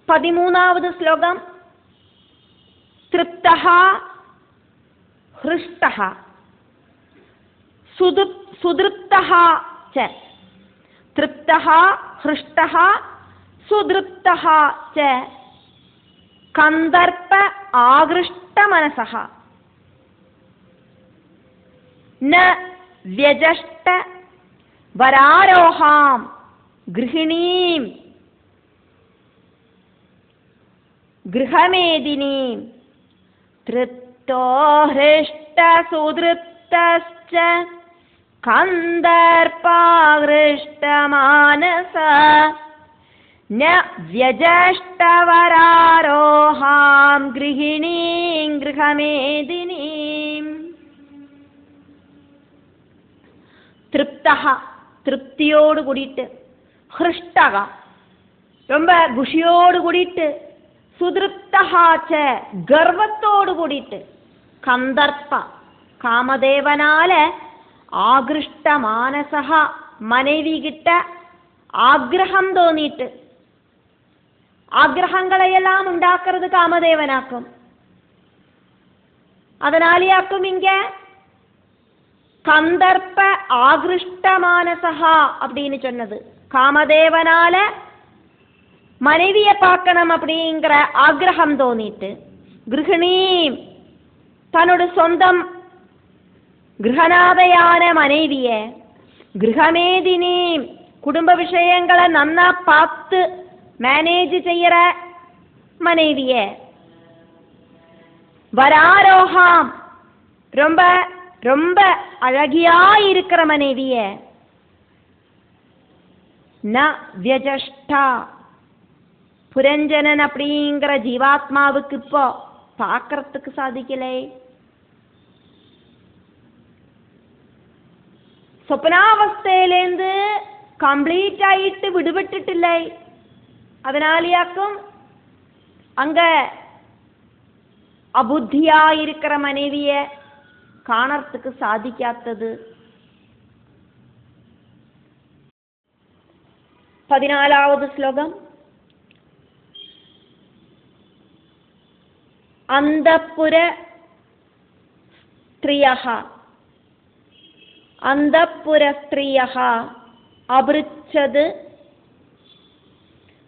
13ാമത് ശ്ലോകം. തൃപ്തഃ ഹൃഷ്ടഃ സുതൃപ്തഃ ച. തൃപ്തഃ ഹൃഷ്ടഃ സുതൃപ്തഃ ച കന്ദർപ്പ ആകൃഷ്ടമനസഃ ന വ്യജഷ്ട വരാരോഹാം ഗൃഹിണീം ഗൃഹമേദിനീം തൃപ്തോ ഹൃഷ്ടസുതൃപ്തശ്ച കന്ദർപ്പാകൃഷ്ടമാനസ ന വ്യജഷ്ടവരാരോഹാം ഗൃഹിണീം ഗൃഹമേദിനീം. തൃപ്തഃ തൃപ്തിയോട് കൂടിയിട്ട്, ഹൃഷ്ടഃ ரொம்ப குஷியோடு கூடிட்டு, സുതൃപ്തഃ ച ഗർവത്തോട് കൂടിയിട്ട്, കന്ദർപ്പ കാമദേവനാല് ആകൃഷ്ട മാനസഃ മനവി കിട്ട ആഗ്രഹം തോന്നിയിട്ട്. ആഗ്രഹങ്ങളെയെല്ലാം ഉണ്ടാക്കുന്നത് കാമദേവനാക്കും. அதனாலேயாக்கும் இங்க கந்தர்ப்ப ஆகிருஷ்டமானசஹா அப்படின்னு சொன்னது. காமதேவனால மனைவிய பார்க்கணும் அப்படிங்கிற ஆக்ரஹம் தோணிட்டு, கிருஹிணீம் தன்னோட சொந்தம் கிரகநாதையான மனைவிய, கிரகமேதினீம் குடும்ப விஷயங்களை நன்னா பார்த்து மேனேஜ் செய்யற மனைவிய, வராரோகாம் ரொம்ப ரொம்ப அழகியா இருக்கிற மனைவிய, ந வியஜஷ்டா புரஞ்சனன் அப்படிங்கிற ஜீவாத்மாவுக்கு இப்போ பார்க்கறதுக்கு சாதிக்கலை. സ്വപ്നാവസ്ഥയിലേന്ത് കംപ്ലീറ്റ് ആയിട്ട് വിടുപെട്ടിട്ടില്ലേ. அதனாலேயாக்கும் அங்க அபுத்தியாயிருக்கிற மனைவிய காணறதுக்கு சாதிக்காத்தது. 14வது ஸ்லோகம். அந்தப்புர ஸ்திரியः அந்தப்புர ஸ்திரியः அபிருச்சது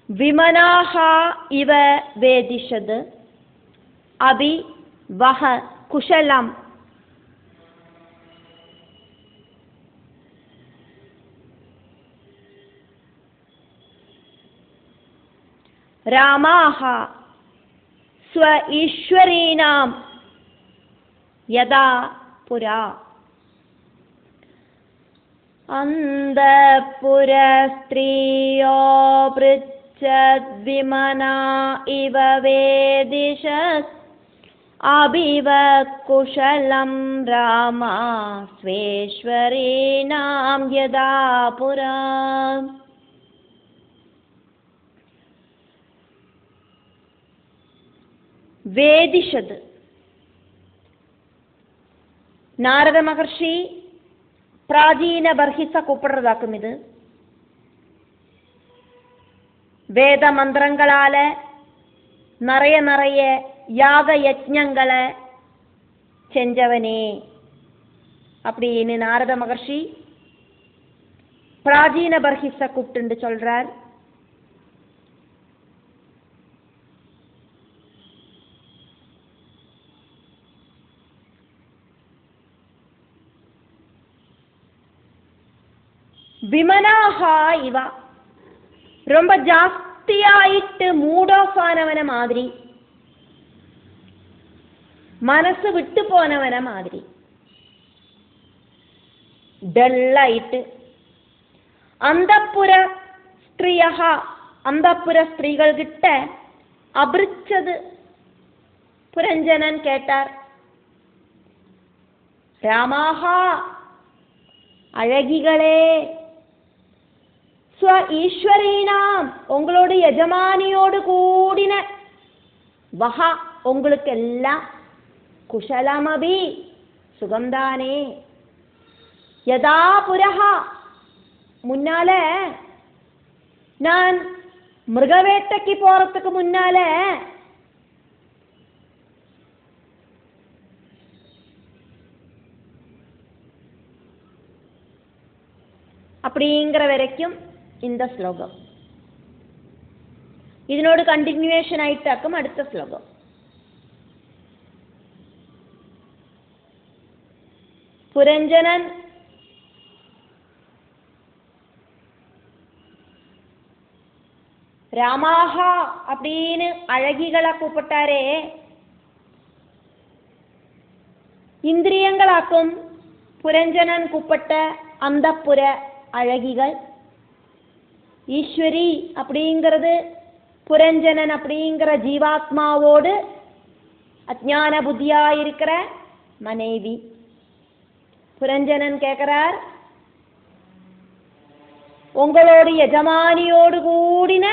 விமனாः இவ வேதிஷது அபி வஹ குஷலம். ராமாः ஸ்வ ஈஸ்வரீணாம் யதா புரா. அந்தப்புர ஸ்திரியோ பிருச்சத்விமனா இவ வேதிஷத் அபிவ குஷலம் ராமா ஸ்வேஸ்வரீணாம் யதா புரா. வேதிஷது நாரத மகர்ஷி பிராச்சீன பர்ஹிஸ கூப்பிடுறதாக்கும். இது வேத மந்திரங்களால நிறைய நிறைய யாக யஜ்ஞங்களை செஞ்சவனே அப்படின்னு நாரத மகர்ஷி பிராச்சீன பர்ஹிஸ கூப்பிட்டு சொல்றார். விமனாஹா இவா ரொம்ப ஜாஸ்தியாயிட்டு மூட் ஆஃப் ஆனவன மாதிரி, மனசு விட்டு போனவன மாதிரி, டல்லாயிட்டு. அந்தப்புர ஸ்திரியா அந்தப்புர ஸ்திரீகள் கிட்ட அபிருச்சது புரஞ்சனன் கேட்டார். ராமாஹா அழகிகளே, ஸ்வ ஈஸ்வரீனாம் உங்களோட எஜமானியோடு கூடின, வஹா உங்களுக்கு எல்லாம், குஷலமபி சுகம்தானே, யதா புரஹா முன்னால நான் மிருகவேட்டைக்கு போறதுக்கு முன்னால அப்படிங்கிற வரைக்கும் இந்த ஸ்லோகம். ഇതിനോട് കണ്ടിന്യൂവേഷൻ ആയിട്ടാക്കും അടുത്ത ശ്ലോകം. புரஞ்சனன் ராமாஹா அப்படின்னு அழகிகளை கூப்பிட்டாரே, இந்திரியங்களாக்கும் புரஞ்சனன் கூப்பிட்ட அந்தப்புற அழகிகள். ஈஸ்வரி அப்படிங்கிறது புரஞ்சனன் அப்படிங்கிற ஜீவாத்மாவோடு அஜ்ஞான புத்தியா இருக்கிற மனைவி. புரஞ்சனன் கேட்கிறார், உங்களோட எஜமானியோடு கூடின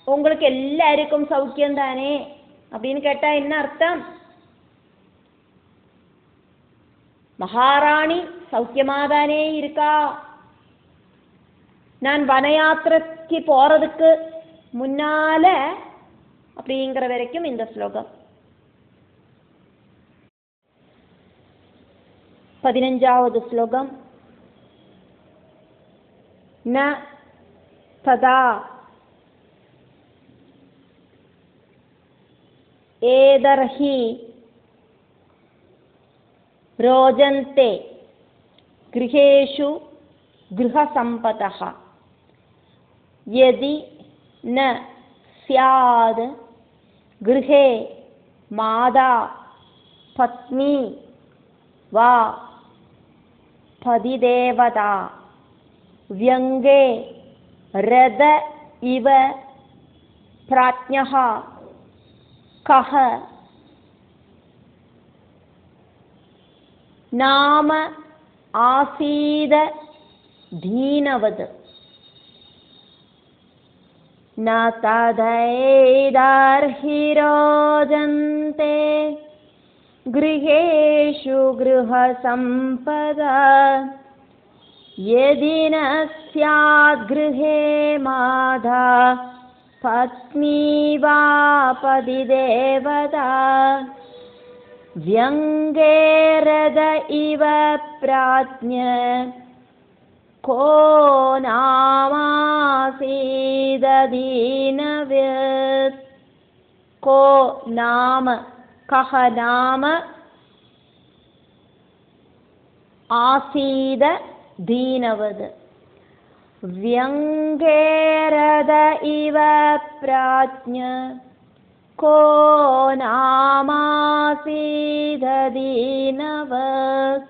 உங்களுக்கு எல்லாருக்கும் சௌக்கியம் தானே அப்படின்னு கேட்டா என்ன அர்த்தம்? மகாராணி சௌக்கியமாதானே இருக்கா? நான் வனயாத்திரைக்கு போறதுக்கு முன்னால அப்படிங்கிற வரைக்கும் இந்த ஸ்லோகம். 15வது ஸ்லோகம். ந ததா ஏதர்ஹி ரோஜந்தே கிருஹேஷு கிருஹசம்பதஹ யதி ந ஸ்யாத் கிருஹே மாதா பத்னி வா பதிதேவதா व्यङ्गे रद इव प्राज्ञः कः नाम आसीद दीनवद् न तदैदार्हि रोजन्ते गृहेषु गृहसम्पदा यदि न स्यात् गृहे माधा पत्नी वा पतिदेवता व्यङ्गे रद इव प्राज्ञ को नामासीददीनवद् को नाम कः नाम आसीद दीनवद् व्यङ्गेरद इव प्राज्ञ को नामासीद दीनवद्.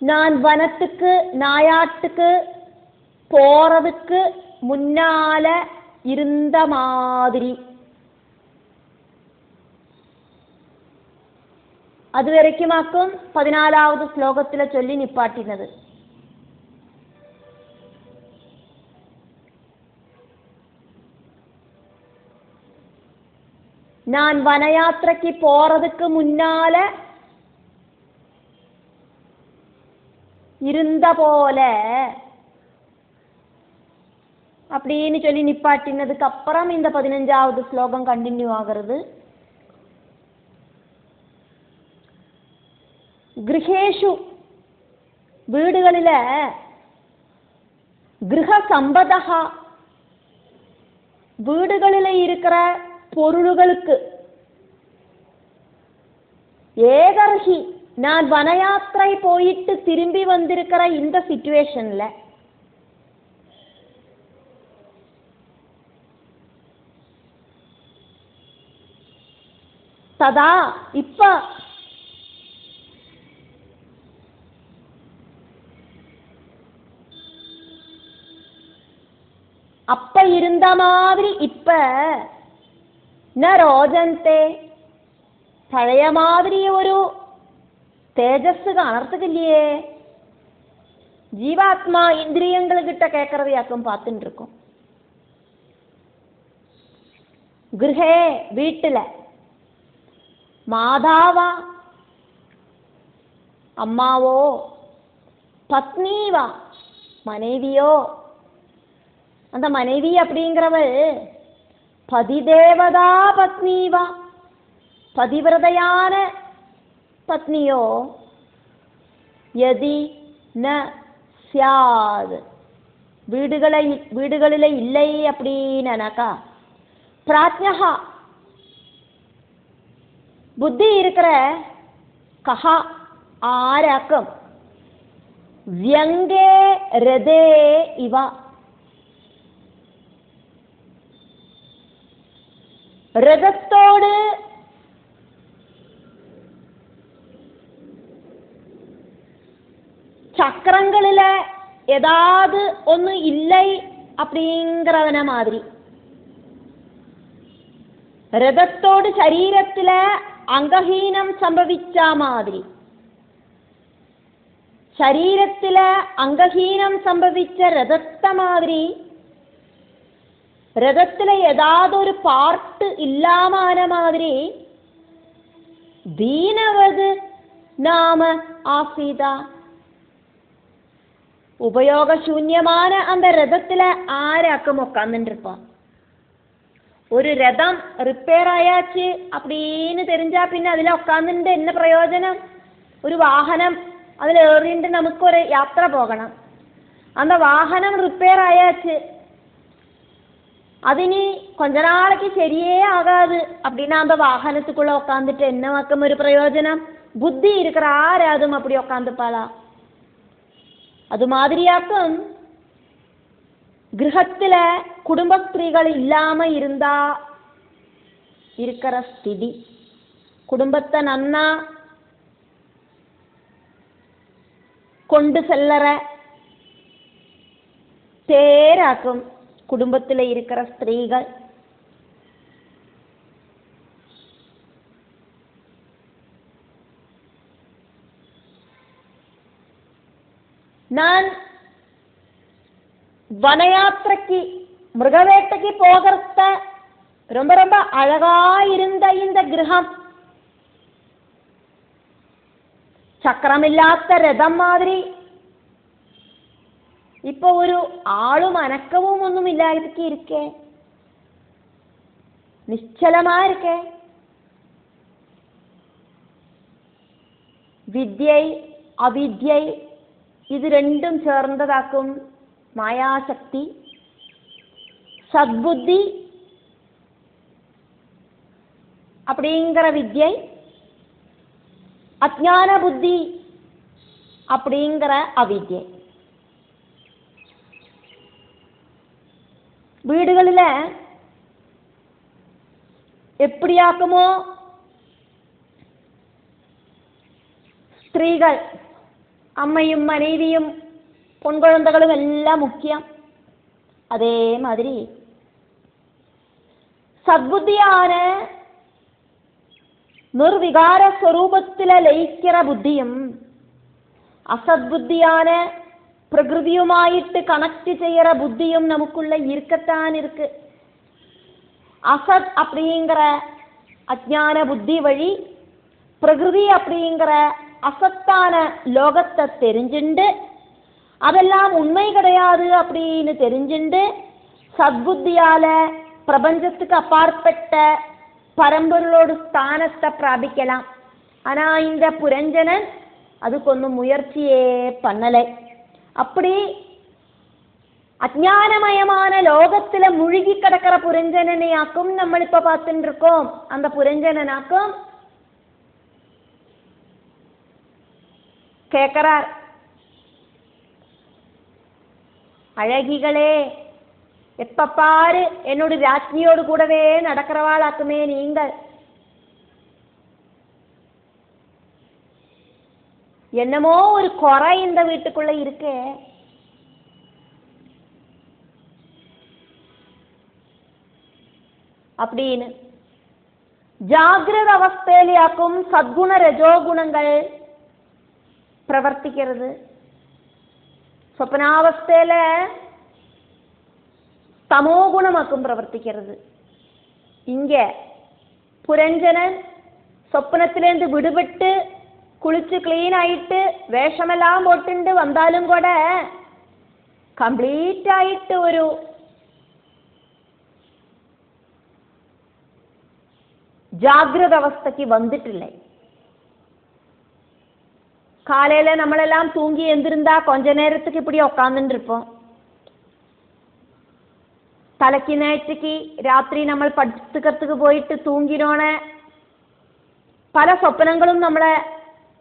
நான் வனத்துக்கு நாயாட்டுக்கு போறதுக்கு முன்னால இருந்த மாதிரி அது வரைக்குமாக்கும் 14வது ஸ்லோகத்துல சொல்லி நிப்பாட்டினது. நான் வனயாத்திரைக்கு போறதுக்கு முன்னால இருந்த போல அப்படின்னு சொல்லி நிப்பாட்டினதுக்கு அப்புறம் இந்த 15வது ஸ்லோகம் கண்டினியூ ஆகிறது. கிருஹேஷு வீடுகளில கிருஹ சம்பதஹா வீடுகளில் இருக்கிற பொருள்களுக்கு ஏதர்ஹி நான் வனயாத்திரை போயிட்டு திரும்பி வந்திருக்கிற இந்த சிச்சுவேஷன்ல ததா இப்ப அப்ப இருந்த மாதிரி இப்ப ந ரோஜந்தே பழைய மாதிரி ஒரு தேஜஸ் காணறதுக்கில்லையே. ஜீவாத்மா இந்திரியங்கள்கிட்ட கேட்கறதையாக்கும் பார்த்துட்டு இருக்கோம். கிருஹே வீட்டுல மாதாவா அம்மாவோ பத்னிவா மனைவியோ, அந்த மனைவி அப்படிங்கிறவள் பதிதேவதா பத்னிவா பதிவிரதையான பத்னியோ, யதி ந ஸ்யாத் வீடுகளில் இல்லை அப்படின்னாக்கா, பிராஜ்ஞா புத்தி இருக்கிற கஹா ஆராக்கம், வியங்கே ரதே இவா ரதத்தோடு சக்கரங்களில் ஏதாவது ஒன்று இல்லை அப்படிங்கிறவன மாதிரி, ரதத்தோடு சரீரத்தில் அங்கஹீனம் சம்பவிச்ச மாதிரி, சரீரத்தில் அங்கஹீனம் சம்பவிச்ச ரதத்த மாதிரி, ரதத்தில் ஏதாவது ஒரு பார்ட்டு இல்லாமான மாதிரி, தீனவது நாம ஆசீதா உபயோகசூன்யமான அந்த ரதத்தில் ஆരാക്കും உட்காந்துருப்பான். ஒரு ரதம் ரிப்பேர் ஆயாச்சு அப்படின்னு தெரிஞ்சா പിന്നെ അതിൽ உட்காந்துட்டு என்ன பிரயோஜனம்? ஒரு வாகனம் அதில் ஏறிட்டு நமக்கு ஒரு യാത്ര போகணும். அந்த வாகனம் ரிப்பேர் ஆயாச்சு, അതിനി கொஞ்ச நாளைக்கு சரியே ஆகாது அப்படின்னா அந்த வாகனத்துக்குள்ள உட்காந்துட்டு என்னவாக்கும் ஒரு பிரயோஜனம்? புத்தி இருக்கிற ஆராதும் அப்படி உட்காந்துப்பாளா? அது மாதிரியாக்கும் கிரகத்தில் குடும்ப ஸ்திரீகள் இல்லாம இருந்தா இருக்கிற ஸ்திதி, குடும்பத்தை நன்னா கொண்டு செல்லற பேராக்கும் குடும்பத்தில் இருக்கிற ஸ்திரீகள். நான் வனயாத்திரைக்கு மிருகவேட்டைக்கு போகிறத ரொம்ப ரொம்ப அழகா இருந்த இந்த கிரகம் சக்கரமில்லாத ரதம் மாதிரி இப்போ ஒரு ஆளும் அனக்கவும் ஒன்றும் இல்லாததுக்கு இருக்கே, நிശ്ചലமா இருக்கே. வித்யை அவித்யை இது ரெண்டும் சேர்ந்ததாக்கும் மாயாசக்தி. சத்புத்தி அப்படிங்கிற வித்யை, அஜ்ஞான புத்தி அப்படிங்கிற அவித்யை. வீடுகளில் எப்படியாக்குமோ ஸ்திரீகள் அம்மையும் மனைவியும் பொன் குழந்தைகளும் எல்லாம் முக்கியம். அதே மாதிரி சத்புத்தியான நிர்விகார ஸ்வரூபத்தில் லயிக்கிற புத்தியும் அசத்புத்தியான பிரகிருதியுமாயிட்டு கனெக்ட் செய்யற புத்தியும் நமக்குள்ள இருக்கத்தான் இருக்கு. அசத் அப்படிங்கிற அஜ்ஞான புத்தி வழி பிரகிருதி அப்படிங்கிற அசத்தான லோகத்தை தெரிஞ்சுண்டு அதெல்லாம் உண்மை கிடையாது அப்படின்னு தெரிஞ்சுண்டு சத்புத்தியால பிரபஞ்சத்துக்கு அப்பாற்பட்ட பரம்பொருளோடு ஸ்தானத்தை பிராபிக்கலாம். ஆனா இந்த புரஞ்சனன் அதுக்கொன்னும் முயற்சியே பண்ணலை. அப்படி அஜ்ஞானமயமான லோகத்துல முழுகி கிடக்கிற புரஞ்சனனையாக்கும் நம்ம இப்ப பார்த்துட்டு இருக்கோம். அந்த புரஞ்சனனாக்கும் கேட்கிறார், அழகிகளே, எப்ப பாரு என்னோட ராஜ்னியோடு கூடவே நடக்கிறவாளாக்குமே நீங்கள், என்னமோ ஒரு குறை இந்த வீட்டுக்குள்ள இருக்கே, அப்படின்னு ஜாகிரத அவஸ்தையிலாக்கும் சத்குண ரஜோகுணங்கள் பிரவர்த்திக்கிறது. சொப்னாவஸ்தையில தமோ குணமாக்கும் பிரவர்த்திக்கிறது. இங்க புரஞ்சனன் சொப்னத்திலேருந்து விடுபட்டு കുളിച്ച് ക്ലീൻ ആയിട്ട് വേഷമെല്ലാം പോട്ടുണ്ട് വന്നാലും കൂടെ കംപ്ലീറ്റ് ആയിട്ട് ഒരു ജാഗ്രത അവസ്ഥയ്ക്ക് വന്നിട്ടില്ലേ. காலையில நம்மளெல்லாம் தூங்கி எந்திருந்தா கொஞ்ச நேரத்துக்கு இப்படி உட்காந்துட்டு இருப்போம். தலைக்கு நைட்டுக்கு ராத்திரி நம்ம படுத்துக்கிறதுக்கு போயிட்டு தூங்கினோன பல சொப்பனங்களும் நம்மளை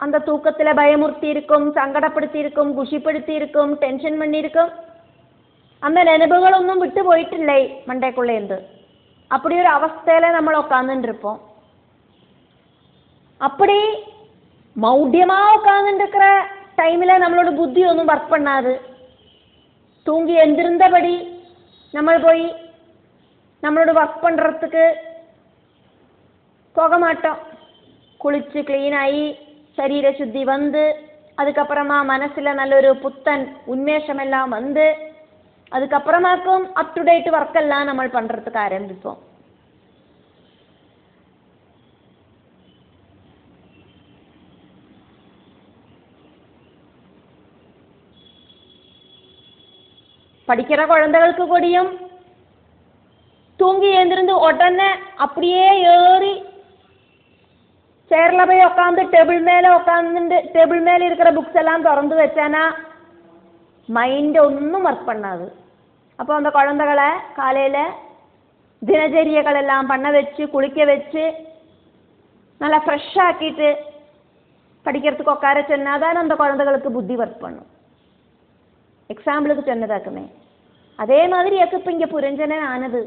அந்த தூக்கத்தில் பயமுறுத்தி இருக்கும், சங்கடப்படுத்தி இருக்கும், குஷிப்படுத்தி இருக்கும், டென்ஷன் பண்ணியிருக்கும். அந்த நினைவுகளொന്നും விட்டு போயிட்டில்லை மண்டைக்குள்ளேருந்து. அப்படி ஒரு அவஸ்தையில் நம்ம உட்காந்துட்டு இருப்போம். அப்படி மௌಢ்யமாக உட்காந்துட்டு இருக்கிற டைமில் நம்மளோட புத்தி ஒன்றும் ஒர்க் பண்ணாது. தூங்கி எந்திருந்தபடி நம்ம போய் நம்மளோட ஒர்க் பண்ணுறதுக்கு போக மாட்டோம். குளிச்சு க்ளீனாகி சரீர சுத்தி வந்து அதுக்கப்புறமா மனசில் நல்லொரு புத்தன் உன்மேஷமெல்லாம் வந்து அதுக்கப்புறமாக்கும் அப் டு டேட் ஒர்க்கெல்லாம் நம்ம பண்ணுறதுக்கு ஆரம்பிப்போம். படிக்கிற குழந்தைகளுக்கு கூடியும் தூங்கி எழுந்திருந்து உடனே அப்படியே ஏறி சேரில் போய் உட்காந்து டேபிள் மேலே இருக்கிற புக்ஸ் எல்லாம் திறந்து வச்சானா மைண்ட் ஒன்றும் ஒர்க் பண்ணாது. அப்போ அந்த குழந்தைகளை காலையில் தினச்சரியங்கள் எல்லாம் பண்ண வச்சு குளிக்க வச்சு நல்லா ஃப்ரெஷ்ஷாக்கிட்டு படிக்கிறதுக்கு உட்கார சொன்னாதான் அந்த குழந்தைகளுக்கு புத்தி ஒர்க் பண்ணும். எக்ஸாம்பிளுக்கு சொன்னதாக்குமே அதே மாதிரி இப்போ இங்கே புரஞ்சனன் ஆனது.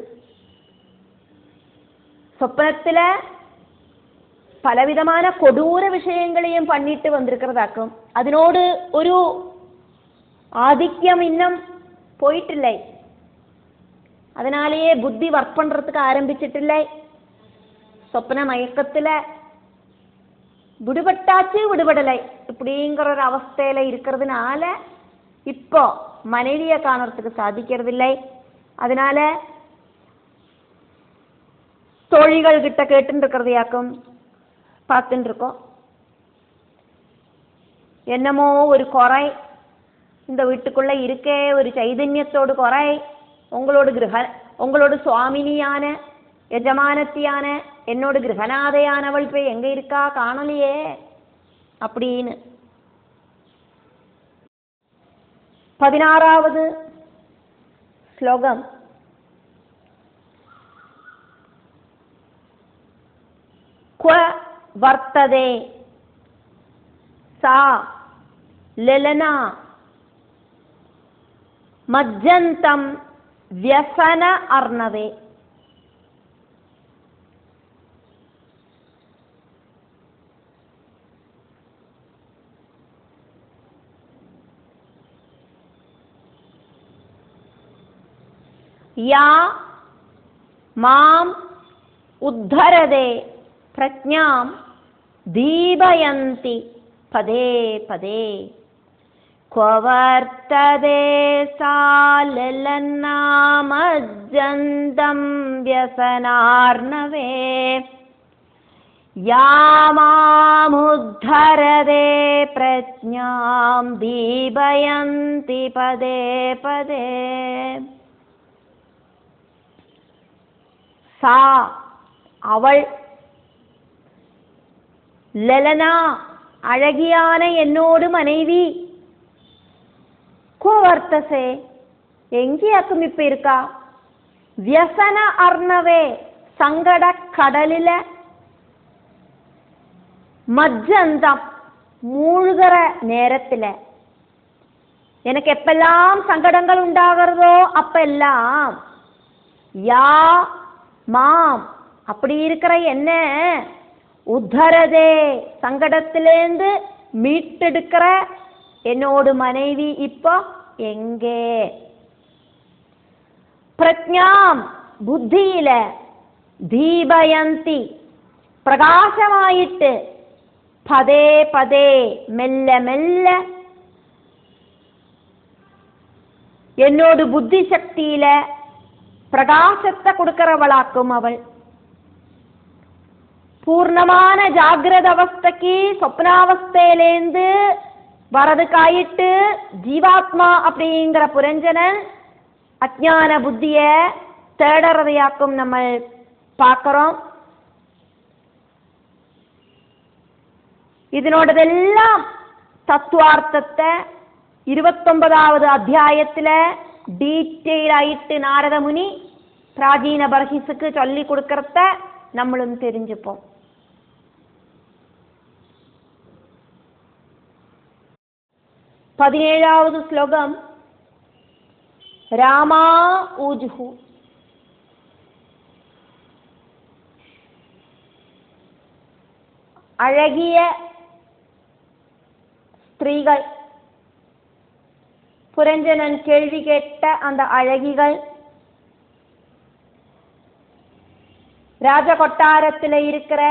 சொப்பனத்தில் பலவிதமான கொடூர விஷயங்களையும் பண்ணிட்டு வந்திருக்கிறதாக்கும். அதனோடு ஒரு ஆதிக்கம் இன்னும் போயிட்டில்லை. அதனாலேயே புத்தி ஒர்க் பண்ணுறதுக்கு ஆரம்பிச்சிட்டில்லை. சொப்பன மயக்கத்தில் விடுபட்டாச்சு விடுபடலை இப்படிங்கிற ஒரு அவஸ்தையில் இருக்கிறதுனால இப்போ மனைவியை காணறதுக்கு சாதிக்கிறதில்லை. அதனால தோழிகள் கிட்ட கேட்டுன்னு இருக்கிறதையாக்கும் பார்த்துட்டு இருக்கோம். என்னமோ ஒரு குறை இந்த வீட்டுக்குள்ள இருக்கே, ஒரு சைதன்யத்தோடு குறை. உங்களோட சுவாமினியான யஜமானத்தியான என்னோட கிரகநாதையானவள் போய் எங்க இருக்கா காணலையே அப்படின்னு. 16வது ஸ்லோகம். क्व वर्तते सा ललना मज्जन्तं व्यसन अर्णवे. या माम उद्धरदे प्रज्ञां दीपयन्ति पदे पदे. क्व वर्तते सा ललना मज्जन्तं व्यसनार्णवे. या मामुद्धरदे प्रज्ञां दीपयन्ति पदे पदे. सा அவள், லலனா அழகியான என்னோடு மனைவி, கோவர்த்தசே எங்கேயாக்கும் இப்ப இருக்கா, வியசன அர்ணவே சங்கட கடலில, மஜ்ஜந்தம் மூழ்கிற நேரத்தில், எனக்கு எப்பெல்லாம் சங்கடங்கள் உண்டாகிறதோ அப்பெல்லாம் யா மாம் அப்படி இருக்கிற என்ன உத்தரதே சங்கடத்திலேந்து மீட்டெடுக்கிற என்னோடு மனைவி இப்போ எங்கே. பிரஜ்ஞாம் புத்தியில, தீபயந்தி பிரகாசமாயிட்டு, பதே பதே மெல்ல மெல்ல என்னோடு புத்தி சக்தியில பிரகாசத்தை கொடுக்கிறவளாக்கும் அவள். பூர்ணமான ஜாகிரத அவஸ்தைக்கு சொப்னாவஸ்தையிலேருந்து வரதுக்காயிட்டு ஜீவாத்மா அப்படிங்கிற புரஞ்சனன் அஜ்ஞான புத்திய தேடறதையாக்கும் நம்ம பார்க்கிறோம். இதனோடதெல்லாம் தத்துவார்த்தத்தை 29வது அத்தியாயத்துல டீட்டெயில் ஆயிட்டு நாரத முனி பிராச்சீன பர்ஹிஸுக்கு சொல்லி கொடுக்கறத நம்மளும் தெரிஞ்சுப்போம். பதினேழாவது ஸ்லோகம். ராமா ஊஜுஹு. அழகிய ஸ்திரீகள், புரஞ்சனன் கேள்வி கேட்ட அந்த அழகிகள் ராஜ கொட்டாரத்தில் இருக்கிற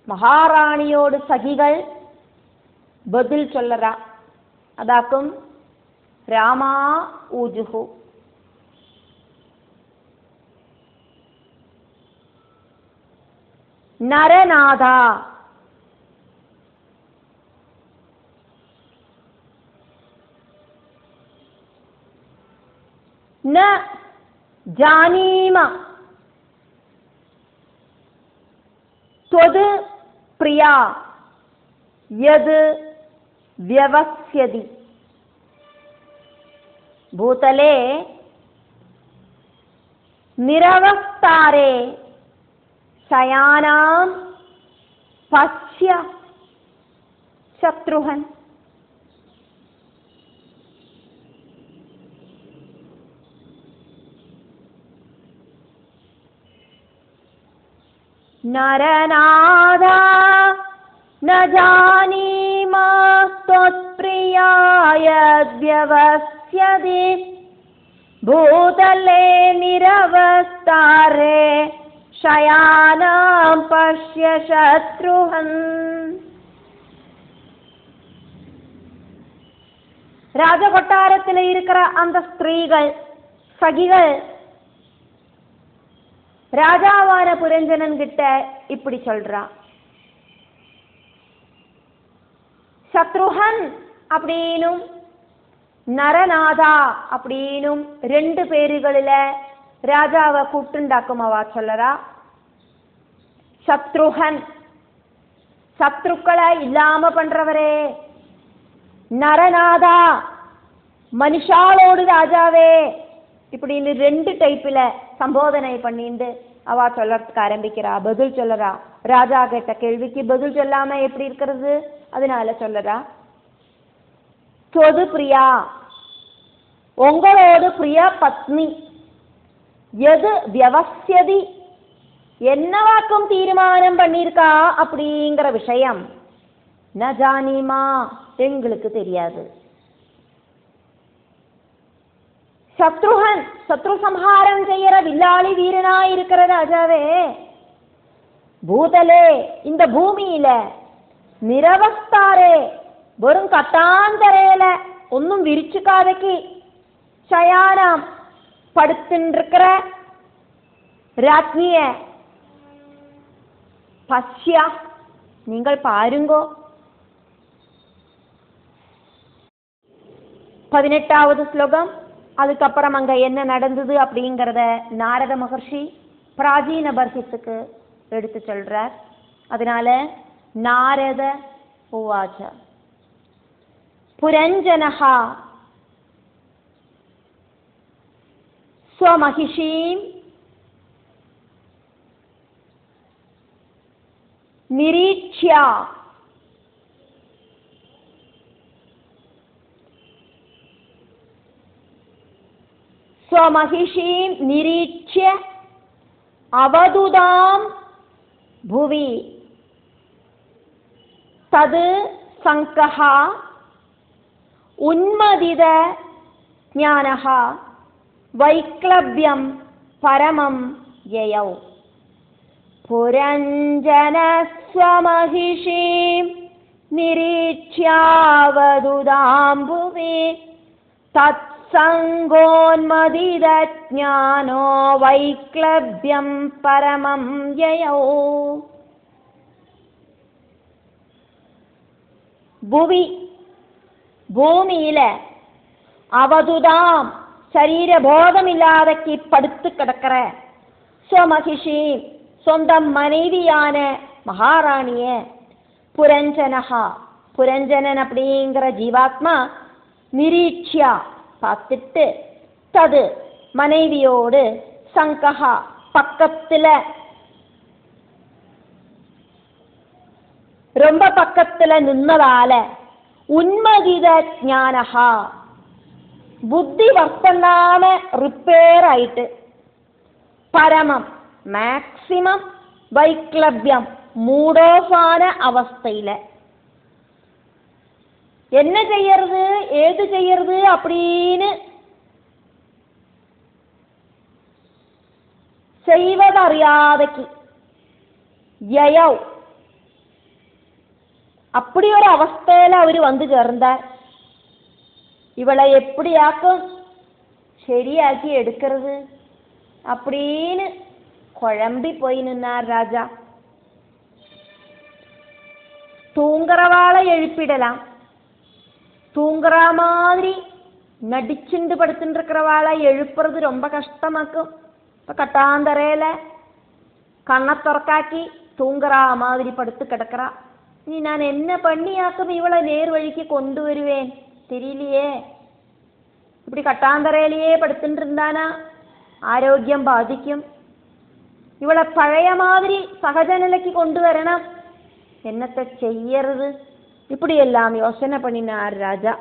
மகாராணியோடு சகிகள் பதில் சொல்லறா. அதாக்கும் ராமா ஊஜுஹு. நரநாதா. ந ஜானீம त्वद् प्रिया यद् व्यवस्यति. भूतले निरवस्तारे शयानां पश्य शत्रुहन्. नरनादा न जानीमा त्वत्प्रियाय व्यवस्यति. भूतले निरवस्तारे शयानां पश्य शत्रुहन्. ராஜகொட்டாரத்தில் இருக்கிற அந்த ஸ்திரீகள் சகிகள் ராஜாவான புரஞ்சனன் கிட்ட இப்படி சொல்றா. சத்ருஹன் அப்படின்னும் நரநாதா அப்படின்னும் 2 பேருகளில ராஜாவை கூப்பிட்டுண்டாக்குமவா சொல்லறா. சத்ருஹன் சத்ருக்களை இல்லாம பண்றவரே. நரநாதா மனுஷாலோடு ராஜாவே. இப்படின்னு 2 டைப்பில் சம்போதனை பண்ணிட்டு அவா சொல்லறதுக்கு ஆரம்பிக்கிறா, பதில் சொல்லறா. ராஜா கேட்ட கேள்விக்கு பதில் சொல்லாம எப்படி இருக்கிறது, அதனால சொல்லறா. தொது பிரியா, உங்களோடு பிரிய பத்னி. எது வியவஸ்யதி, என்னவாக்கும் தீர்மானம் பண்ணியிருக்கா அப்படிங்கிற விஷயம் ந ஜானிமா, எங்களுக்கு தெரியாது. சத்ருஹன் சத்ரு சம்ஹாரம் செய்யற வில்லாளி வீரனா இருக்கிற ராஜாவே. பூதலே இந்த பூமியில நிரவஸ்தாரே வெறும் கட்டாந்தரையில ஒன்னும் விரிச்சுக்காதக்கு சயானம் படுத்துருக்கிற ராஜ்ஞிய பஷ்யா நீங்கள் பாருங்கோ. 18வது ஸ்லோகம். அதுக்கப்புறம் அங்க என்ன நடந்தது அப்படிங்கிறத நாரத மகர்ஷி பிராச்சீன பர்ஹிஸுக்கு எடுத்து சொல்றார். அதனால நாரத உவாச்ச புரஞ்சனஹா ஸ்வமஹிஷீம் நிரீக்ஷ்யா स्वमहिषीं निरीक्ष्य अवदुदां भुवि तद् संकः उन्मदित ज्ञानः वैक्लव्यं परमं ययौ. पुरञ्जन स्वमहिषीं निरीक्ष्यावदुदां भुवि तत् संगोन्मदितज्ञानो वैक्लव्यं परमं ययौ. ഭൂമിയിലെ അവതുതാം ശരീരബോധമില്ലാതെക്ക് പടുത്ത് കിടക്കറ സ്വമഹിഷി സ്വന്തം മனைவியான மகாராணிയെ புரஞ்சனன் அப்படிங்கிற ஜீவாத்மா நிரீட்சியா பார்த்துட்டு தது மனைவியோடு சங்கஹா பக்கத்துல ரொம்ப பக்கத்துல நின்னதால ഉന്മതിത ജ്ഞാനഹ ബുദ്ധി വർത്തനാമ റിപ്പയർ ആയിട്ട് പരമം മാക്സിമം വൈക്ലഭ്യം മൂടോഫാന അവസ്ഥയില് என்ன செய்யறது ஏது செய்யறது அப்படின்னு செய்வதறியாதைக்கு யயௌ அப்படி ஒரு அவஸ்தையில அவரு வந்து சேர்ந்தார். இவளை எப்படியாக்கும் ശരിയാക്കി எடுக்கிறது அப்படின்னு குழம்பி போய் நின்னார் ராஜா. தூங்குறவாளை எழுப்பிடலாம், தூங்குற மாதிரி நடிச்சுண்டு படுத்துட்டு இருக்கிறவாளை எழுப்புறது ரொம்ப கஷ்டமாக்கும். இப்போ கட்டாந்தரையில கண்ணை திறக்காக்கி தூங்குற மாதிரி படுத்து கிடக்கிறா. இனி நான் என்ன பண்ணியாக்கும் இவளை நேர் வழிக்கு கொண்டு வருவேன் தெரியலையே. இப்படி கட்டாந்தரையிலேயே படுத்துட்டு இருந்தானா ஆரோக்கியம் பாதிக்கும். இவளை பழைய மாதிரி சகஜ நிலைக்கு கொண்டு வரணும். என்னத்தை செய்யறது? இப்படி எல்லாம் யோசனை பண்ணினார் ராஜா.